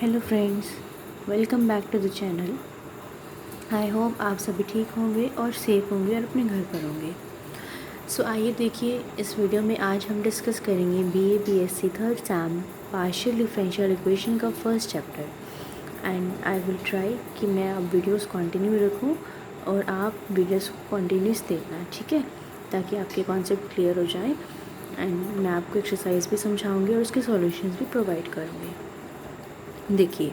Hello friends, welcome back to the channel. I hope आप सभी ठीक होंगे और सेफ होंगे और अपने घर पर होंगे। सो आइए देखिए, इस वीडियो में आज हम डिस्कस करेंगे BA BSc third sem partial differential equation का first chapter. And I will try कि मैं अब वीडियोस कंटिन्यू रखूं और आप वीडियोस को कंटिन्यूस देखना, ठीक है, ताकि आपके कॉन्सेप्ट क्लियर हो जाएं। एंड मैं आपको एक्सरसाइज भी समझाऊंगी और उसके सॉल्यूशंस भी प्रोवाइड करूँगी। देखिए,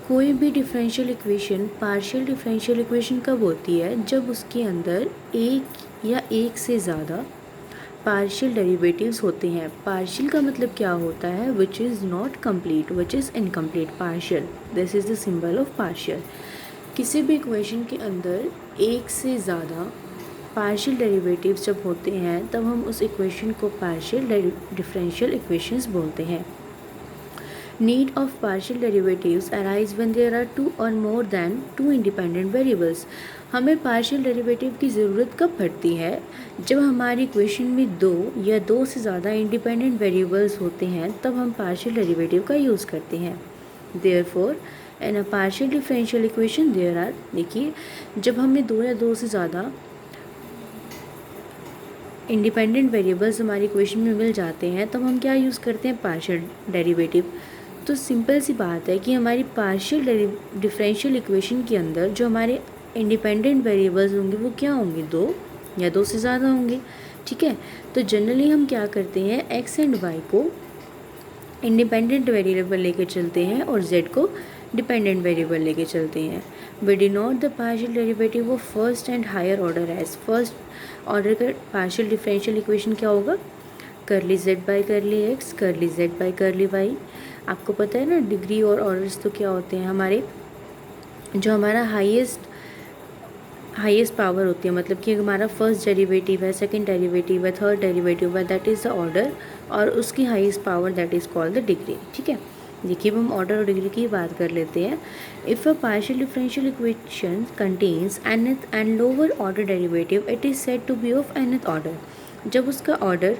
कोई भी differential equation partial differential equation कब होती है? जब उसके अंदर एक या एक से ज़्यादा पार्शियल डेरिवेटिव्स होते हैं। पार्शियल का मतलब क्या होता है? Which is not complete, which is incomplete partial. This is the symbol of partial. किसी भी इक्वेशन के अंदर एक से ज़्यादा पार्शियल डेरिवेटिव्स जब होते हैं तब हम उस इक्वेशन को पार्शियल डिफरेंशियल इक्वेशंस बोलते हैं। Need of partial derivatives arise when there are two or more than two independent variables. हमें पार्शियल डेरिवेटिव की ज़रूरत कब पड़ती है? जब हमारी इक्वेशन में दो या दो से ज़्यादा इंडिपेंडेंट वेरिएबल्स होते हैं तब हम पार्शियल डेरिवेटिव का यूज़ करते हैं। Therefore in a partial differential equation there are, देखिए, जब हमें दो या दो से ज़्यादा इंडिपेंडेंट वेरिएबल्स हमारी इक्वेशन में मिल जाते हैं तब हम क्या यूज़ करते हैं? Partial derivative. तो सिंपल सी बात है कि हमारी पार्शियल डिफरेंशियल इक्वेशन के अंदर जो हमारे इंडिपेंडेंट वेरिएबल्स होंगे वो क्या होंगे? दो या दो से ज़्यादा होंगे, ठीक है। तो जनरली हम क्या करते हैं, एक्स एंड वाई को इंडिपेंडेंट वेरिएबल लेके चलते हैं और जेड को डिपेंडेंट वेरिएबल लेके चलते हैं। We denote the partial derivative of first and higher order as. First order का पार्शियल डिफरेंशियल इक्वेशन क्या होगा? Curly Z by curly x, curly Z by curly Y. आपको पता है ना, डिग्री और ऑर्डर्स तो क्या होते हैं हमारे, जो हमारा हाईएस्ट पावर होती है, मतलब कि हमारा फर्स्ट डेरिवेटिव है, सेकंड डेरिवेटिव है, थर्ड डेरिवेटिव है, दैट इज़ द ऑर्डर, और उसकी highest power that is called the degree, ठीक है। देखिए, हम ऑर्डर और डिग्री की बात कर लेते हैं। If a partial differential equation contains nth and lower order derivative, it is said to be of nth order. जब उसका ऑर्डर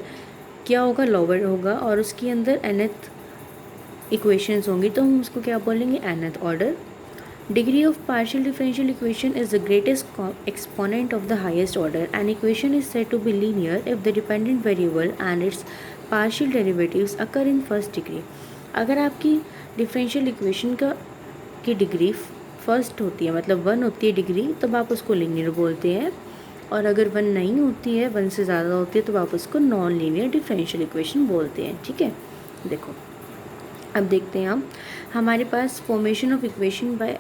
क्या होगा? लोअर होगा, और उसके अंदर nth इक्वेशंस होंगी तो हम उसको क्या बोलेंगे? nth order. Degree of partial differential equation is the greatest exponent of the highest order. An equation is said to be linear if the dependent variable and its partial derivatives occur in first degree. अगर आपकी differential equation की degree first होती है, मतलब 1 होती है degree, तब आप उसको लीनियर बोलते हैं। और अगर 1 नहीं होती है, 1 से ज़्यादा होती है, तो आप उसको नॉन लीनियर डिफरेंशियल इक्वेशन बोलते हैं, ठीक है। देखो, अब देखते हैं हम, हमारे पास फॉर्मेशन ऑफ इक्वेशन बाय,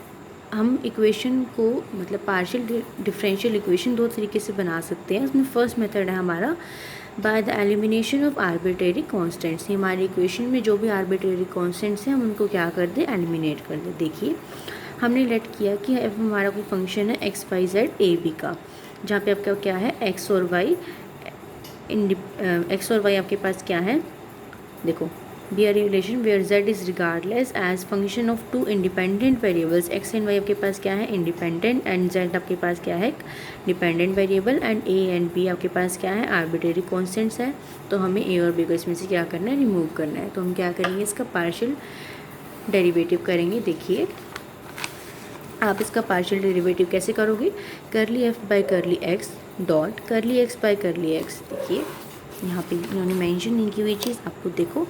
हम इक्वेशन को, मतलब पार्शियल डिफरेंशियल इक्वेशन दो तरीके से बना सकते हैं। उसमें फर्स्ट मेथड है हमारा by the elimination of arbitrary constants. हमारी इक्वेशन में जो भी आर्बिट्रेरी कॉन्स्टेंट्स हैं हम उनको क्या कर दें? एलिमिनेट कर दें। देखिए, हमने लेट किया कि एफ हमारा कोई फंक्शन है X Y Z A B का, जहाँ पे आपका क्या है? एक्स और वाई आपके पास क्या है? देखो, be a relation where z is regardless as function of two independent variables। x and y आपके पास क्या है? इंडिपेंडेंट, एंड z आपके पास क्या है? Dependent variable, and a and b आपके पास क्या है? आर्बिट्रेरी कॉन्स्टेंट्स है। तो हमें a और b को इसमें से क्या करना है? रिमूव करना है। तो हम क्या करेंगे? इसका पार्शियल डेरिवेटिव करेंगे। देखिए, आप इसका पार्शियल डेरिवेटिव कैसे करोगे? करली F by curly x dot curly X by curly x. देखिए, यहाँ पे इन्होंने मेंशन नहीं की हुई चीज़, आपको देखो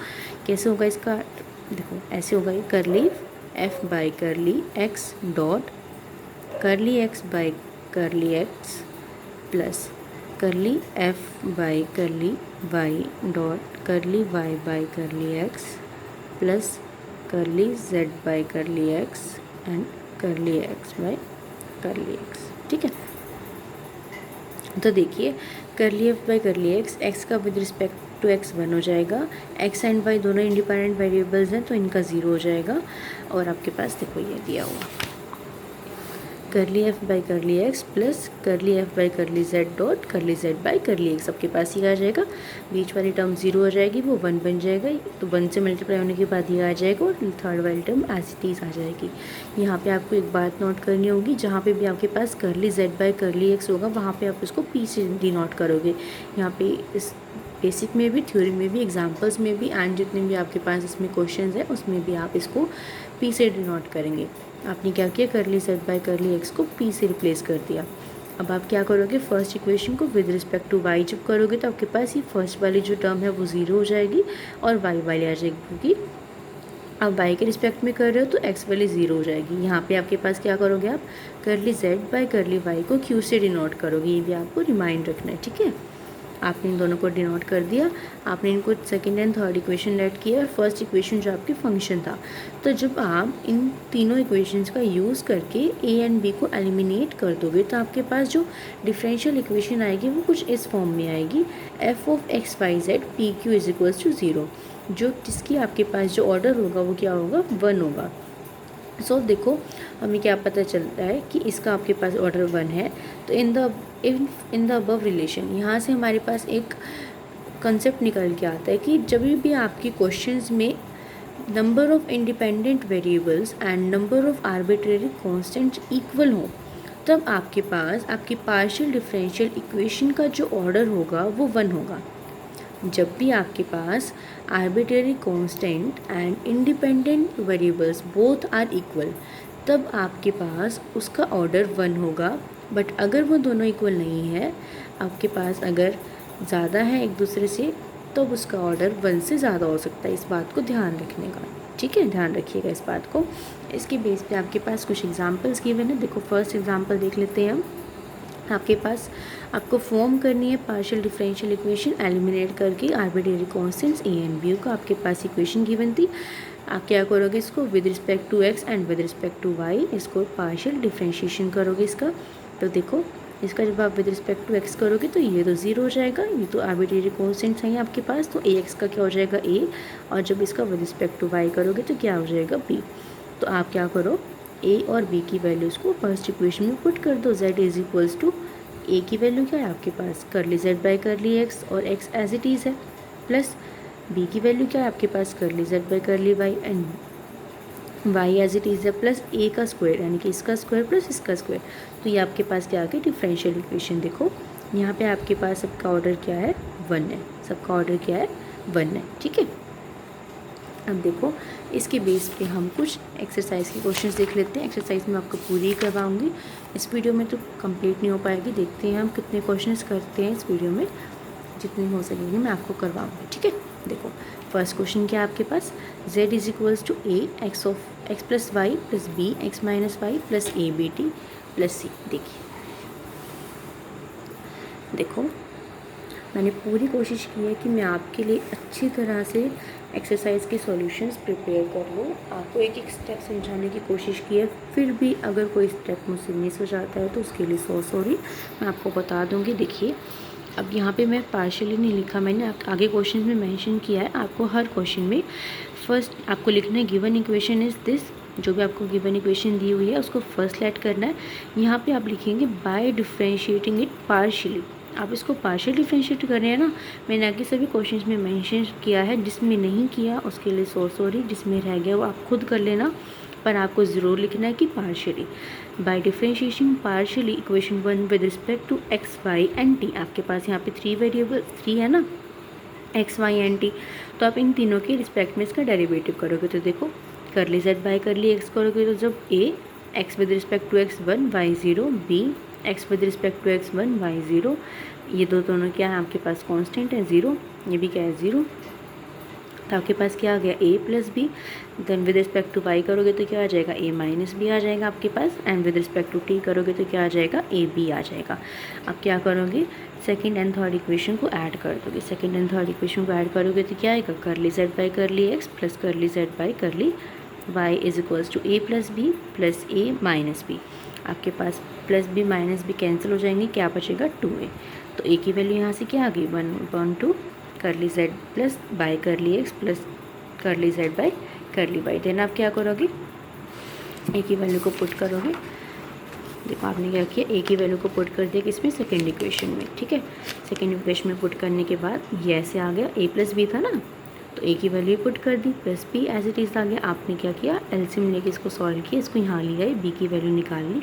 कैसे होगा इसका। देखो, ऐसे होगा ये, curly F by curly x dot curly X by curly X plus curly F by curly Y dot curly Y by curly X plus curly Z by curly X and curly X by curly X, ठीक है। तो देखिए, curly F by curly X का with respect to X 1 हो जाएगा, X and Y दोनों independent variables हैं तो इनका 0 हो जाएगा। और आपके पास देखो ये दिया हुआ करली F by curly X plus curly F by करली Z dot curly Z by curly x, आपके पास ये आ जाएगा। बीच वाली टर्म 0 हो जाएगी, वो 1 बन जाएगा, तो 1 से मल्टीप्लाई होने के बाद ये आ जाएगा, और थर्ड वाली टर्म ऐसी 30 आ जाएगी। यहाँ पे आपको एक बात नोट करनी होगी, जहाँ पे भी आपके पास curly Z by curly x होगा वहाँ पे आप उसको पी से डिनोट करोगे। यहाँ पे इस बेसिक में भी, थ्योरी में भी, एग्जाम्पल्स में भी, एंड जितने भी आपके पास इसमें क्वेश्चंस हैं उसमें भी आप इसको पी से डिनोट करेंगे। आपने क्या किया, करली सेट बाय करली एक्स को पी से रिप्लेस कर दिया। अब आप क्या करोगे, फर्स्ट इक्वेशन को विद रिस्पेक्ट टू वाई जब करोगे तो आपके पास ये फर्स्ट वाली जो टर्म है वो ज़ीरो हो जाएगी और वाई वाली आ जाएगी, क्योंकि आप वाई के रिस्पेक्ट में कर रहे हो तो एक्स वाली ज़ीरो हो जाएगी। यहाँ पे आपके पास क्या करोगे, आप curly Z by curly Y को क्यू से डिनोट करोगे। ये भी आपको रिमाइंड रखना है, ठीक है। आपने इन दोनों को डिनोट कर दिया, आपने इनको second and third equation let किया और फर्स्ट इक्वेशन जो आपकी फंक्शन था। तो जब आप इन तीनों इक्वेशंस का यूज़ करके ए एंड बी को एलिमिनेट कर दोगे तो आपके पास जो डिफरेंशियल इक्वेशन आएगी वो कुछ इस फॉर्म में आएगी, F of X Y Z P Q is equals to zero, जो जिसकी आपके पास जो ऑर्डर होगा वो क्या होगा, 1 होगा। सो देखो हमें क्या पता चलता है कि इसका आपके पास ऑर्डर 1 है। तो इन द अबव रिलेशन यहाँ से हमारे पास एक कंसेप्ट निकल के आता है कि जब भी आपकी क्वेश्चंस में number of independent variables and number of arbitrary constants equal हो तब आपके पास आपकी पार्शियल डिफरेंशियल इक्वेशन का जो ऑर्डर होगा वो 1 होगा। जब भी आपके पास arbitrary constant and independent variables both are equal तब आपके पास उसका ऑर्डर 1 होगा। बट अगर वो दोनों इक्वल नहीं है, आपके पास अगर ज़्यादा है एक दूसरे से, तो उसका ऑर्डर 1 से ज़्यादा हो सकता है। इस बात को ध्यान रखने का, ठीक है, ध्यान रखिएगा इस बात को। इसके बेस पे आपके पास कुछ एग्जांपल्स गिवन है। देखो फर्स्ट एग्जांपल देख लेते हैं हम। आपके पास आपको फॉर्म करनी है पार्शियल डिफरेंशियल इक्वेशन एलिमिनेट करके arbitrary constants A and B को। आपके पास इक्वेशन गिवन थी, आप क्या करोगे, इसको with respect to x and with respect to Y इसको पार्शियल डिफरेंशिएशन करोगे इसका। तो देखो इसका जब आप विद रिस्पेक्ट टू एक्स करोगे तो ये तो ज़ीरो हो जाएगा, ये तो आर्बिट्रेरी कांस्टेंट्स हैं आपके पास, तो ए एक्स का क्या हो जाएगा ए, और जब इसका विद रिस्पेक्ट टू वाई करोगे तो क्या हो जाएगा बी। तो आप क्या करो, ए और बी की वैल्यूज़ को फर्स्ट इक्वेशन में पुट कर दो। Z is equals to A की वैल्यू क्या है आपके पास, curly Z by curly X और एक्स एज इट इज़ है, प्लस बी की वैल्यू क्या है आपके पास, curly Z by curly Y and Y as it is है, प्लस ए का स्क्वायर यानी कि इसका स्क्वायर प्लस इसका स्क्वायर। तो ये आपके पास क्या आ गया, डिफरेंशियल इक्वेशन। देखो यहाँ पे आपके पास सबका ऑर्डर क्या है, 1 है, सबका ऑर्डर क्या है 1 है, ठीक है। अब देखो इसके बेस पे हम कुछ एक्सरसाइज के क्वेश्चंस देख लेते हैं। एक्सरसाइज में आपको पूरी करवाऊंगी, इस वीडियो में तो कंप्लीट नहीं हो पाएगी। देखते हैं हम कितने क्वेश्चंस करते हैं इस वीडियो में, जितनी हो सकेंगे मैं आपको करवाऊंगी, ठीक है। देखो फर्स्ट क्वेश्चन क्या है आपके पास, z is equals to A X of X plus Y plus B X minus Y plus A B T plus C. देखो मैंने पूरी कोशिश की है कि मैं आपके लिए अच्छी तरह से एक्सरसाइज के सॉल्यूशंस प्रिपेयर कर लूँ। आपको एक एक स्टेप समझाने की कोशिश की है, फिर भी अगर कोई स्टेप मुझसे मिस हो जाता है तो उसके लिए सॉरी, मैं आपको बता दूँगी। देखिए अब यहाँ पे मैं पार्शियली नहीं लिखा, मैंने आगे क्वेश्चन में मेंशन किया है। आपको हर क्वेश्चन में फर्स्ट आपको लिखना है गिवन इक्वेशन इज़ दिस, जो भी आपको गिवन इक्वेशन दी हुई है उसको फर्स्ट लेट करना है। यहाँ पे आप लिखेंगे बाय डिफरेंशिएटिंग इट पार्शियली, आप इसको पार्शियल डिफरेंशिएट कर रहे हैं ना। मैंने आगे सभी क्वेश्चंस में मेंशन किया है, जिसमें नहीं किया उसके लिए सॉरी, जिसमें रह गया वो आप खुद कर लेना, पर आपको ज़रूर लिखना है कि partially by differentiation partially equation 1 with respect to x Y and T. आपके पास यहाँ पे 3 वेरिएबल 3 है ना, एक्स वाई एंड टी, तो आप इन तीनों के रिस्पेक्ट में इसका डेरिवेटिव करोगे। तो देखो करली जेड बाय करली एक्स करोगे तो जब A X with respect to X 1 Y 0, B X with respect to X 1 Y 0, ये दोनों क्या है आपके पास कांस्टेंट है 0, ये भी क्या है 0। तो आपके पास क्या आ गया a plus B, then with respect to Y करोगे तो क्या आ जाएगा a माइनस बी आ जाएगा आपके पास, and with respect to T करोगे तो क्या आ जाएगा a b आ जाएगा। अब क्या करोगे, सेकंड एंड थर्ड इक्वेशन को ऐड कर दोगे। सेकंड एंड थर्ड इक्वेशन को ऐड करोगे तो क्या आएगा, curly Z by curly X plus curly Z by curly Y is equals to a plus B plus a minus B. आपके पास plus B minus B cancel हो जाएंगे, क्या बचेगा 2a। तो a की वैल्यू यहाँ से क्या आ गई 1/2 curly Z plus by curly X plus curly Z by curly Y. Then आप क्या करोगे, ए की वैल्यू को पुट करोगे। देखो आपने क्या किया, ए की वैल्यू को पुट कर दिया किसमें, सेकेंड इक्वेशन में, ठीक है। सेकेंड इक्वेशन में पुट करने के बाद ये ऐसे आ गया, ए प्लस बी था ना, तो ए की वैल्यू पुट कर दी, plus B as it is आ गया। आपने क्या किया, एलसीएम लेके इसको सॉल्व किया, इसको यहाँ लिया है, बी की वैल्यू निकालनी,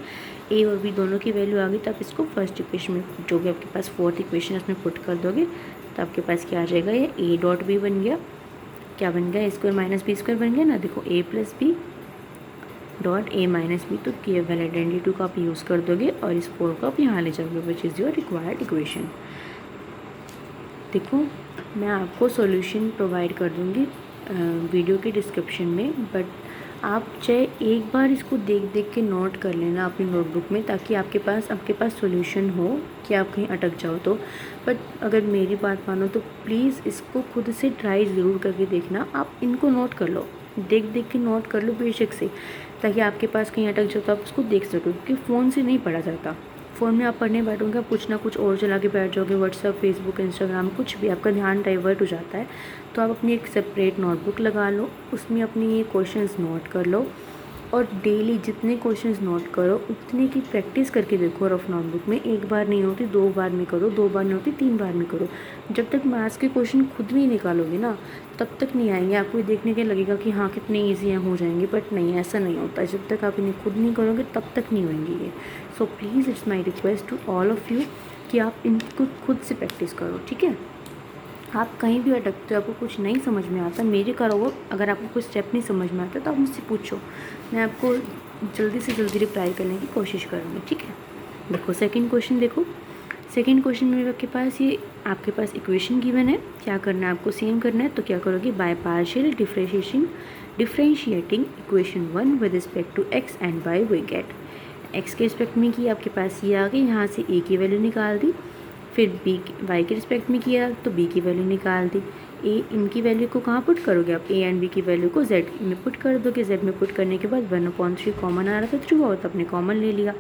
ए और बी दोनों की वैल्यू आ गई। तब इसको फर्स्ट इक्वेशन में जो भी आपके पास फोर्थ इक्वेशन है उसमें पुट कर दोगे, तो आपके पास क्या आ जाएगा, ये ए डॉट बी बन गया, क्या बन गया, A square minus B square बन गया ना। देखो A plus B dot A minus B, तो केवल आइडेंटिटी 2 का आप यूज़ कर दोगे और इस 4 को आप यहाँ ले जाओगे, विच इज़ योर रिक्वायर्ड इक्वेशन। देखो मैं आपको सॉल्यूशन प्रोवाइड कर दूँगी वीडियो के डिस्क्रिप्शन में, बट आप चाहे एक बार इसको देख देख के नोट कर लेना अपनी नोटबुक में, ताकि आपके पास सॉल्यूशन हो कि आप कहीं अटक जाओ तो। बट अगर मेरी बात मानो तो प्लीज़ इसको खुद से ट्राई ज़रूर करके देखना। आप इनको नोट कर लो, देख देख के नोट कर लो बेशक से, ताकि आपके पास कहीं अटक जाओ तो आप उसको देख सको, क्योंकि फ़ोन से नहीं पढ़ा जाता। फ़ोन में आप पढ़ने बैठोगे, आप कुछ ना कुछ और चला के बैठ जाओगे, व्हाट्सअप, फेसबुक, इंस्टाग्राम, कुछ भी, आपका ध्यान डाइवर्ट हो जाता है। तो आप अपनी एक सेपरेट नोटबुक लगा लो, उसमें अपनी ये क्वेश्चंस नोट कर लो, और डेली जितने क्वेश्चंस नोट करो उतने की प्रैक्टिस करके देखो रफ नोटबुक में। एक बार नहीं होती 2 बार में करो, 2 बार नहीं होती 3 बार में करो। जब तक मैथ्स के क्वेश्चन खुद नहीं निकालोगे ना, तब तक नहीं आएंगे। आपको देखने के लगेगा कि हाँ कितने ईजी हैं, हो जाएंगे, बट नहीं, ऐसा नहीं होता। जब तक आप इन्हें खुद नहीं करोगे तब तक नहीं होंगे ये। So please it's my request to all of you कि आप इनको खुद से प्रैक्टिस करो, ठीक है। आप कहीं भी अटकते हो, आपको कुछ नहीं समझ में आता, मेरे करो, अगर आपको कोई स्टेप नहीं समझ में आता तो आप मुझसे पूछो, मैं आपको जल्दी से जल्दी रिप्लाई करने की कोशिश करूँगी, ठीक है। देखो सेकंड क्वेश्चन, देखो सेकंड क्वेश्चन में आपके पास इक्वेशन गिवन है। क्या करना है आपको, सेम करना है। तो क्या करोगे, by partial differentiating equation 1 with respect to x and Y we get. X के रिस्पेक्ट में की, आपके पास ये आ गई, यहाँ से ए की वैल्यू निकाल दी। फिर बी वाई के रिस्पेक्ट में किया तो बी की वैल्यू निकाल दी। ए इनकी वैल्यू को कहाँ पुट करोगे आप, ए एंड बी की वैल्यू को जेड में पुट कर दोगे। जेड में पुट करने के बाद 1/3 कॉमन आ रहा था, 3 और तो आपने कॉमन ले लिया।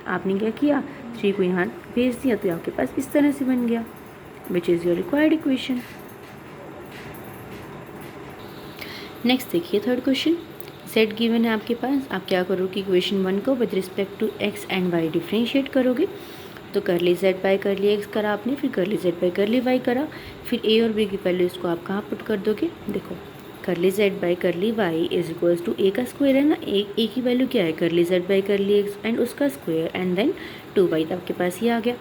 आपने क्या किया, 3 को यहाँ भेज दिया, तो आपके पास इस तरह से बन गया, which is your required equation. Next देखिए थर्ड क्वेश्चन, सेट गिवन है आपके पास। आप क्या करोगे, इक्वेशन 1 को with respect to x and Y differentiate करोगे। तो करली जेड बाई करली एक्स करा आपने, फिर करली जेड बाई करली वाई करा, फिर ए और बी की वैल्यू इसको आप कहाँ पुट कर दोगे। देखो curly Z by curly Y is equals to A का स्क्वायर है ना, ए की वैल्यू क्या है, करली Z by curly X and उसका स्क्वायर एंड देन 2y, तो आपके पास ये आ गया।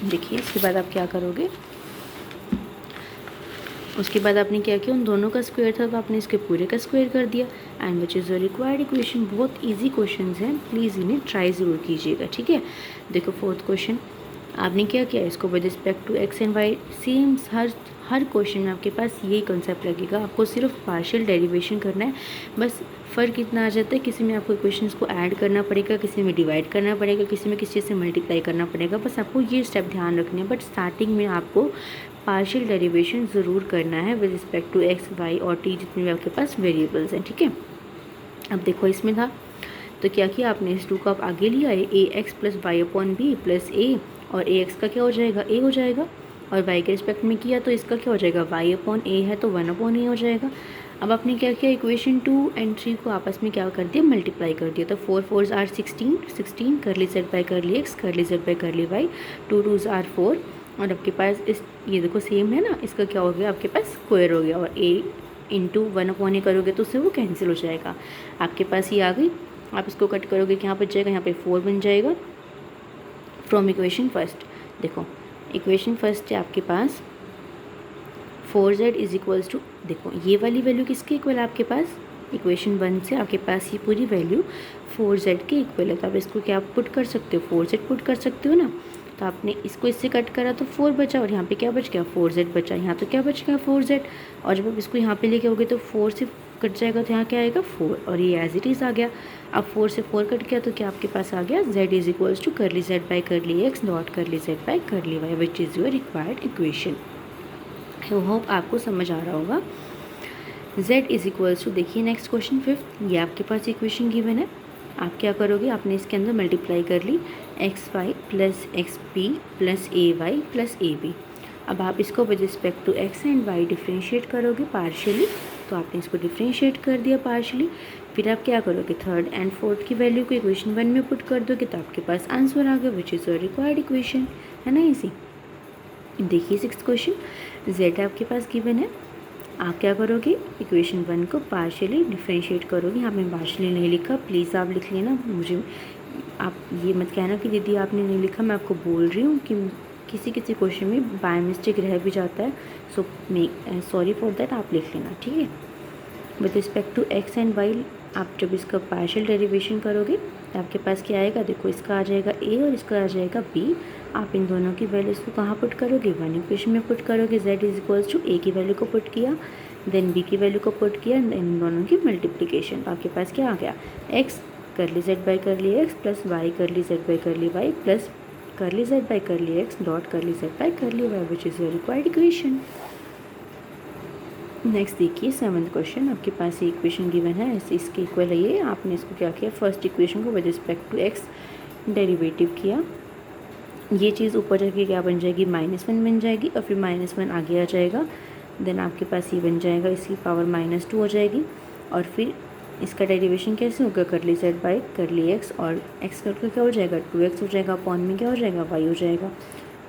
देखिए इसके बाद आप क्या करोगे, उसके बाद आपने क्या किया, उन दोनों का स्क्वायर था तो आपने इसके पूरे का स्क्वायर कर दिया, and which is the required equation. बहुत इजी क्वेश्चंस हैं, प्लीज़ इन्हें ट्राई ज़रूर कीजिएगा, ठीक है। देखो फोर्थ क्वेश्चन, आपने क्या किया, इसको with respect to x and y, same हर क्वेश्चन में आपके पास यही कंसेप्ट लगेगा। आपको सिर्फ पार्शियल डेरिवेशन करना है, बस फ़र्क इतना आ जाता है, किसी में आपको इक्वेशंस को ऐड करना पड़ेगा, किसी में डिवाइड करना पड़ेगा, किसी में किसी चीज़ से मल्टीप्लाई करना पड़ेगा। बस आपको ये स्टेप ध्यान रखने हैं, बट स्टार्टिंग में आपको पार्शियल डेरिवेशन ज़रूर करना है with respect to x y और टी, जितने भी आपके पास वेरिएबल्स हैं, ठीक है। अब देखो इसमें था तो क्या किया आपने, इस 2 को आप आगे लिया, A X plus Y upon B plus A, और ए एक्स का क्या हो जाएगा, ए हो जाएगा, और वाई के रिस्पेक्ट में किया तो इसका क्या हो जाएगा, वाई अपॉन ए है तो 1 अपॉन ए हो जाएगा। अब आपने क्या किया, इक्वेशन 2 एंड 3 को आपस में क्या कर दिया, मल्टीप्लाई कर दिया। तो 4 4s are 16 curly Z by curly x curly Z by curly y, 2 2s are 4, और आपके पास इस ये देखो सेम है ना, इसका क्या हो गया, आपके पास स्क्वायर हो गया, और ए इंटू 1 अपॉन ए करोगे तो उससे वो कैंसिल हो जाएगा। आपके पास ये आ गई, आप इसको कट करोगे क्या बच जाएगा, यहाँ पे 4 बन जाएगा फ्रॉम इक्वेशन फर्स्ट। देखो इक्वेशन फर्स्ट है आपके पास 4z इज इक्वल्स टू, देखो ये वाली वैल्यू किसके इक्वल है आपके पास, इक्वेशन 1 से आपके पास ये पूरी वैल्यू 4z के इक्वल है। तो आप इसको क्या पुट कर सकते हो, 4z पुट कर सकते हो ना। तो आपने इसको इससे कट करा तो 4 बचा, और यहाँ पे क्या बच गया, 4z बचा, यहाँ तो क्या बच गया 4z, और जब आप इसको यहाँ पे लेके आओगे तो 4 से कट जाएगा तो यहाँ क्या आएगा 4, और ये एज इट इज़ आ गया। अब 4 से 4 कट गया तो क्या आपके पास आ गया, z is equals to curly Z by curly x dot curly Z by curly y, which is your required equation. I hope आपको समझ आ रहा होगा। z इज इक्वल्स टू, देखिए नेक्स्ट क्वेश्चन फिफ्थ, ये आपके पास इक्वेशन गिवन है। आप क्या करोगे, आपने इसके अंदर मल्टीप्लाई कर ली, X Y plus X P plus A Y plus A B. अब आप इसको with respect to x and Y differentiate करोगे पार्शियली, तो आपने इसको डिफ्रेंशिएट कर दिया पार्शियली। फिर आप क्या करोगे, थर्ड एंड फोर्थ की वैल्यू को इक्वेशन 1 में पुट कर दोगे तो आपके पास आंसर आ गया, which is your required equation, है ना इजी। देखिए सिक्स्थ क्वेश्चन, जेड आपके पास गिवन है। आप क्या करोगे, इक्वेशन 1 को पार्शियली डिफ्रेंशिएट करोगे। यहाँ पे पार्शियली नहीं लिखा, प्लीज़ आप लिख लेना, मुझे आप ये मत कहना कि दीदी आपने नहीं लिखा, मैं आपको बोल रही हूँ कि किसी किसी क्वेश्चन में बाय मिस्टेक रह भी जाता है, सो सॉरी फॉर दैट, आप लिख लेना, ठीक है। With respect to x and y आप जब इसका पार्शियल डेरिवेशन करोगे तो आपके पास क्या आएगा, देखो इसका आ जाएगा ए और इसका आ जाएगा बी। आप इन दोनों की वैल्यूज़ को कहाँ पुट करोगे, वन इक्वेशन में पुट करोगे। z is equals to A की वैल्यू को पुट किया, देन b की वैल्यू को पुट किया, इन दोनों की मल्टीप्लिकेशन। तो आपके पास क्या आ गया, x करली z बाई करली x प्लस y करली z बाई करली y प्लस करली z बाई करली x डॉट करली z बाई करली y, which is your required equation. Next देखिए 7th क्वेश्चन, आपके पास ये इक्वेशन गिवन है, ऐसे इसके इक्वल है ये। आपने इसको क्या किया, फर्स्ट इक्वेशन को with respect to x derivative किया। ये चीज़ ऊपर जाके क्या बन जाएगी, -1 बन जाएगी और फिर -1 आगे आ जाएगा। देन आपके पास ये बन जाएगा, इसकी पावर -2 हो जाएगी। और फिर इसका डेरिवेशन कैसे होगा, करली z बाई करली x, और x करके क्या हो जाएगा 2x हो जाएगा, अपॉन में क्या हो जाएगा y हो जाएगा।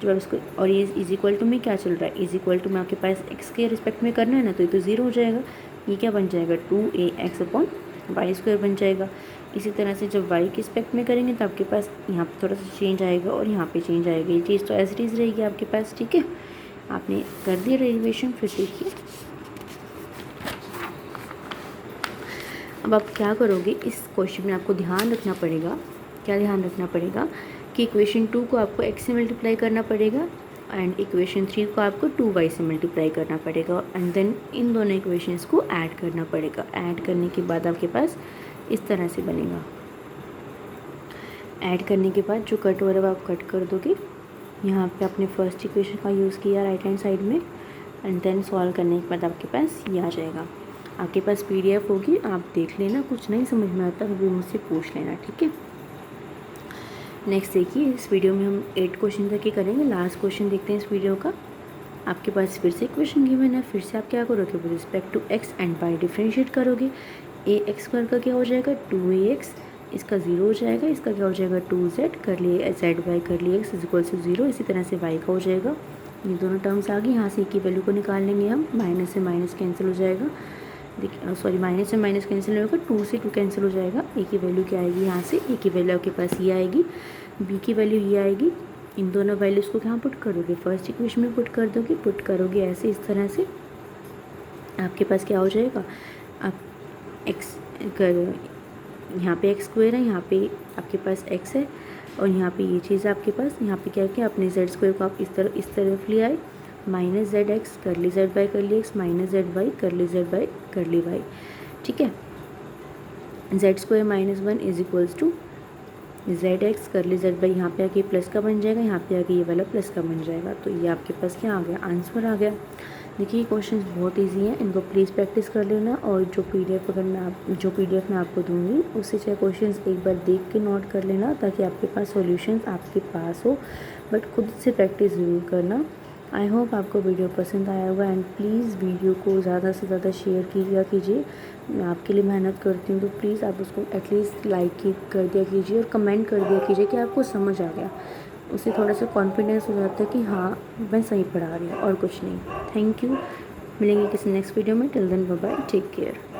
जब आप इसको, और ये इज इक्वल टू में क्या चल रहा है, इज इक्वल टू में आपके पास x के रिस्पेक्ट में करना है ना, तो ये तो 0 हो जाएगा। ये क्या बन जाएगा 2ax अपॉन वाई स्क्वायर बन जाएगा। इसी तरह से जब y के रिस्पेक्ट में करेंगे तो आपके पास यहाँ पे थोड़ा सा चेंज आएगा और यहाँ पे चेंज आएगा। ये चीज़ तो एज इट इज़ रहेगी आपके पास, ठीक है। आपने कर दिया डेरिवेशन, फिर देखिए अब आप क्या करोगे, इस क्वेश्चन में आपको ध्यान रखना पड़ेगा, क्या ध्यान रखना पड़ेगा कि इक्वेशन 2 को आपको x से मल्टीप्लाई करना पड़ेगा एंड इक्वेशन 3 को आपको 2y से मल्टीप्लाई करना पड़ेगा, एंड देन इन दोनों इक्वेशंस को ऐड करना पड़ेगा। ऐड करने के बाद आपके पास इस तरह से बनेगा। ऐड करने के बाद जो कट हो रहा है आप कट कर दोगे। यहाँ पे आपने फर्स्ट इक्वेशन का यूज़ किया राइट हैंड साइड में, एंड देन सॉल्व करने के बाद आपके पास ये आ जाएगा। आपके पास PDF होगी, आप देख लेना, कुछ नहीं समझ में आता तो मुझसे पूछ लेना, ठीक है। नेक्स्ट देखिए, इस वीडियो में हम 8 क्वेश्चन तक ही करेंगे। लास्ट क्वेश्चन देखते हैं इस वीडियो का। आपके पास फिर से इक्वेशन गिवन है, फिर से आप क्या करोगे, with respect to x and Y differentiate करोगे। ए एक्स स्क्वायर का क्या हो जाएगा 2ax, इसका 0 हो जाएगा, इसका क्या हो जाएगा 2z, कर लिए z बाई कर लिए x इज इक्वल टू 0। इसी तरह से y का हो जाएगा, ये दोनों टर्म्स आ गई। यहाँ से की वैल्यू को निकाल लेंगे हम, माइनस से माइनस कैंसिल हो जाएगा, देखिए सॉरी माइनस से माइनस कैंसिल होगा, 2 से 2 कैंसिल हो जाएगा। ए की वैल्यू क्या आएगी, यहाँ से ए की वैल्यू आपके पास ये आएगी, बी की वैल्यू ये आएगी। इन दोनों वैल्यूज़ को कहाँ पुट करोगे, फर्स्ट इक्वेशन में पुट कर दोगे, पुट करोगे ऐसे इस तरह से। आपके पास क्या हो जाएगा, आप एक्स कर, यहाँ पे एक्स स्क्वायर है, यहाँ पे आपके पास एक्स है, और यहाँ पे ये चीज़ है आपके पास। यहाँ पे क्या किया, अपने जेड स्क्वायर को आप इस तरफ ले आए, minus Z x curly z by कर ली x, minus z y curly z by curly y, ठीक है। Z square -1 is equals to z x curly z by, यहाँ पे आके प्लस का बन जाएगा, यहाँ पे आके ये वाला प्लस का बन जाएगा। तो ये आपके पास क्या आ गया, आंसर आ गया। देखिए क्वेश्चंस बहुत इजी हैं, इनको प्लीज़ प्रैक्टिस कर लेना। और जो PDF अगर जो PDF मैं आपको दूंगी उससे चाहे क्वेश्चंस एक बार देख के नोट कर लेना, ताकि आपके पास सॉल्यूशंस आपके पास हो, बट खुद से प्रैक्टिस ज़रूर करना। आई होप आपको वीडियो पसंद आया होगा, एंड प्लीज़ वीडियो को ज़्यादा से ज़्यादा शेयर कीजिए। मैं आपके लिए मेहनत करती हूँ, तो प्लीज़ आप उसको एटलीस्ट लाइक कर दिया कीजिए और कमेंट कर दिया कीजिए कि आपको समझ आ गया। उससे थोड़ा सा कॉन्फिडेंस हो जाता है कि हाँ मैं सही पढ़ा रही हूँ, और कुछ नहीं। थैंक यू, मिलेंगे किसी नेक्स्ट वीडियो में। Till then bye bye, take care.